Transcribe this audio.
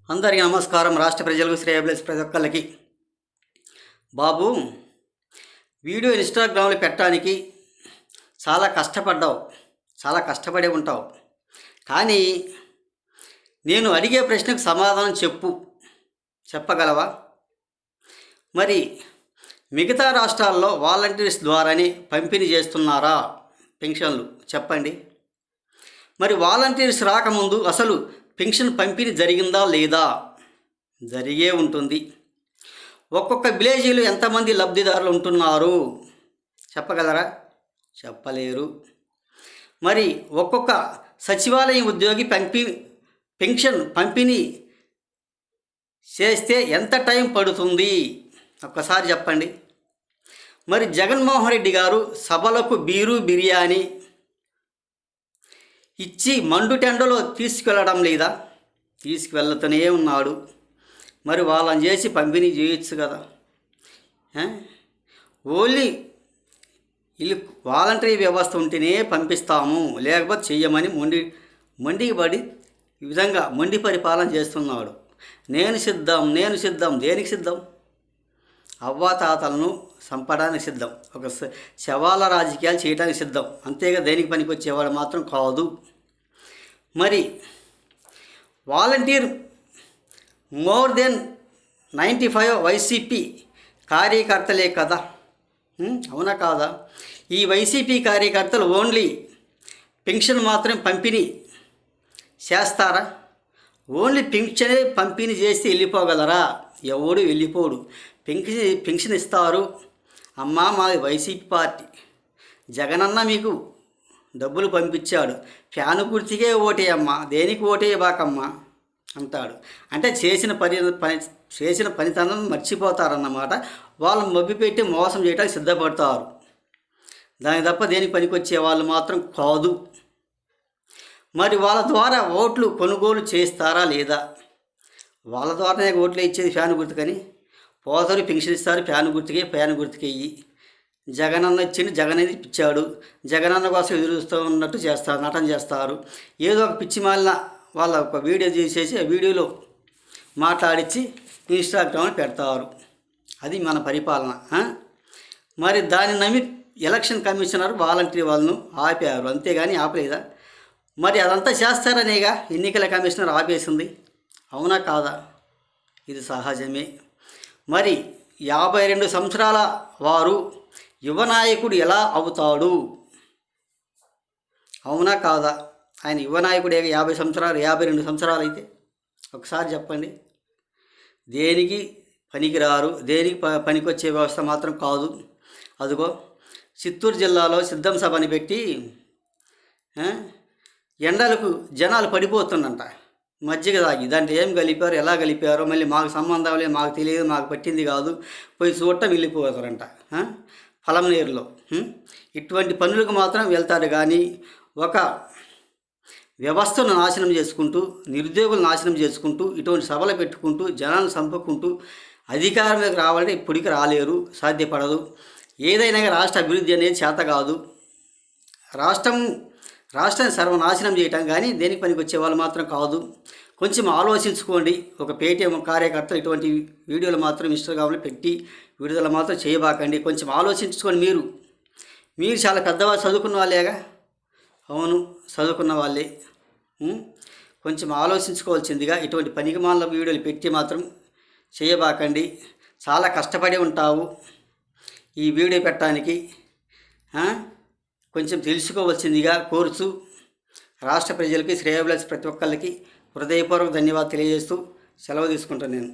అందరికీ నమస్కారం. రాష్ట్ర ప్రజలకు, శ్రేయబ్లెస్ ప్రతి ఒక్కళ్ళకి. బాబు, వీడియో ఇన్స్టాగ్రామ్లో పెట్టడానికి చాలా కష్టపడ్డావు, చాలా కష్టపడే ఉంటావు. కానీ నేను అడిగే ప్రశ్నకు సమాధానం చెప్పగలవా? మరి మిగతా రాష్ట్రాల్లో వాలంటీర్స్ ద్వారానే పంపిణీ చేస్తున్నారా పెన్షన్లు? చెప్పండి. మరి వాలంటీర్స్ రాకముందు అసలు పెన్షన్ పంపిణీ జరిగిందా లేదా? జరిగే ఉంటుంది. ఒక్కొక్క విలేజీలో ఎంతమంది లబ్ధిదారులు ఉంటున్నారు చెప్పగలరా? చెప్పలేరు. మరి ఒక్కొక్క సచివాలయం ఉద్యోగి పెన్షన్ పంపిణీ చేస్తే ఎంత టైం పడుతుంది ఒక్కసారి చెప్పండి. మరి జగన్మోహన్ రెడ్డి గారు సభలకు బీరు బిర్యానీ ఇచ్చి మండుటెండలో తీసుకెళ్ళడం లేదా? తీసుకువెళ్తూనే ఉన్నాడు. మరి వాళ్ళని చేసి పంపిణీ చేయొచ్చు కదా. ఓన్లీ వీళ్ళు వాలంటరీ వ్యవస్థ ఉంటేనే పంపిస్తాము, లేకపోతే చెయ్యమని మొండికి పడి ఈ విధంగా మొండి పరిపాలన చేస్తున్నాడు. నేను సిద్ధం. దేనికి సిద్ధం? అవ్వాతాతలను చంపడానికి సిద్ధం, ఒక శవాల రాజకీయాలు చేయడానికి సిద్ధం. అంతేగా దేనికి పనికి వచ్చేవాడు మాత్రం కాదు. మరి వాలంటీర్ మోర్ దెన్ 95 వైసీపీ కార్యకర్తలే కదా, అవునా కాదా? ఈ వైసీపీ కార్యకర్తలు ఓన్లీ పెన్షన్ మాత్రం పంపిణీ చేస్తారా? ఓన్లీ పెన్షనే పంపిణీ చేసి వెళ్ళిపోగలరా? ఎవడు వెళ్ళిపోడు. పెన్షన్ ఇస్తారు. అమ్మా, మాది వైసీపీ పార్టీ, జగనన్న మీకు డబ్బులు పంపించాడు, ఫ్యాను గుర్తికే ఓటేయమ్మా, దేనికి ఓటేయబాకమ్మా అంటాడు. అంటే చేసిన పనితనం మర్చిపోతారన్నమాట. వాళ్ళు మభ్యపెట్టి మోసం చేయడానికి సిద్ధపడతారు. దానికి తప్ప దేనికి పనికొచ్చే వాళ్ళు మాత్రం కాదు. మరి వాళ్ళ ద్వారా ఓట్లు కొనుగోలు చేస్తారా లేదా? వాళ్ళ ద్వారానే ఓట్లు ఇచ్చేది ఫ్యాను గుర్తుకని. పోతారు, పెన్షన్ ఇస్తారు, ఫ్యాను గుర్తుకే ఇయ్యి. జగనన్న ఇచ్చింది, జగన్ ఇచ్చాడు, జగనన్న కోసం ఎదురు చూస్తూ ఉన్నట్టు చేస్తారు, నటన చేస్తారు. ఏదో ఒక పిచ్చి మాలిన వాళ్ళ ఒక వీడియో చేసేసి ఆ వీడియోలో మాట్లాడించి ఇన్స్టాగ్రామ్లో పెడతారు. అది మన పరిపాలన. మరి దాన్ని నమ్మి ఎలక్షన్ కమిషనర్ వాలంటీర్ వాళ్ళను ఆపారు, అంతేగాని ఆపలేదా? మరి అదంతా చేస్తారనేగా ఎన్నికల కమిషనర్ ఆపేసింది, అవునా కాదా? ఇది సహజమే. మరి 52 సంవత్సరాల వారు యువ నాయకుడు ఎలా అవుతాడు? అవునా కాదా? ఆయన యువ నాయకుడు 50 సంవత్సరాలు, 52 సంవత్సరాలు అయితే ఒకసారి చెప్పండి. దేనికి పనికిరారు, దేనికి పనికొచ్చే వ్యవస్థ మాత్రం కాదు. అదిగో చిత్తూరు జిల్లాలో సిద్ధం సభని పెట్టి ఎండలకు జనాలు పడిపోతుందంట, మజ్జిగ తాగి. దాంట్లో ఏం కలిపారు, ఎలా కలిపారో మళ్ళీ మాకు సంబంధం లేదు, మాకు తెలియదు, మాకు పట్టింది కాదు, పోయి చూడటం వెళ్ళిపోతారంట పొలం నీరులో. ఇటువంటి పనులకు మాత్రం వెళ్తారు. కానీ ఒక వ్యవస్థను నాశనం చేసుకుంటూ, నిరుద్యోగులు నాశనం చేసుకుంటూ, ఇటువంటి సభలు పెట్టుకుంటూ, జనాలను చంపుకుంటూ అధికారం మీద రావాలంటే ఇప్పటికి రాలేరు, సాధ్యపడదు. ఏదైనా రాష్ట్ర అభివృద్ధి అనేది చేత కాదు. రాష్ట్రాన్ని సర్వనాశనం చేయటం కానీ దేనికి పనికి వచ్చే వాళ్ళు మాత్రం కాదు. కొంచెం ఆలోచించుకోండి. ఒక పేటీఎం కార్యకర్తలు ఇటువంటి వీడియోలు మాత్రం ఇన్స్టాగ్రామ్లో పెట్టి విడుదల మాత్రం చేయబాకండి. కొంచెం ఆలోచించుకోండి. మీరు చాలా పెద్దవాళ్ళు, చదువుకున్న వాళ్ళేగా. అవును, చదువుకున్న వాళ్ళే. కొంచెం ఆలోచించుకోవాల్సిందిగా ఇటువంటి పనికిమాల వీడియోలు పెట్టి మాత్రం చేయబాకండి. చాలా కష్టపడి ఉంటావు ఈ వీడియో పెట్టడానికి. కొంచెం తెలుసుకోవాల్సిందిగా కోరుచు రాష్ట్ర ప్రజలకి, శ్రేయోభిలాషి ప్రతి ఒక్కళ్ళకి హృదయపూర్వక ధన్యవాదాలు తెలియజేస్తూ సెలవు తీసుకుంటాను నేను.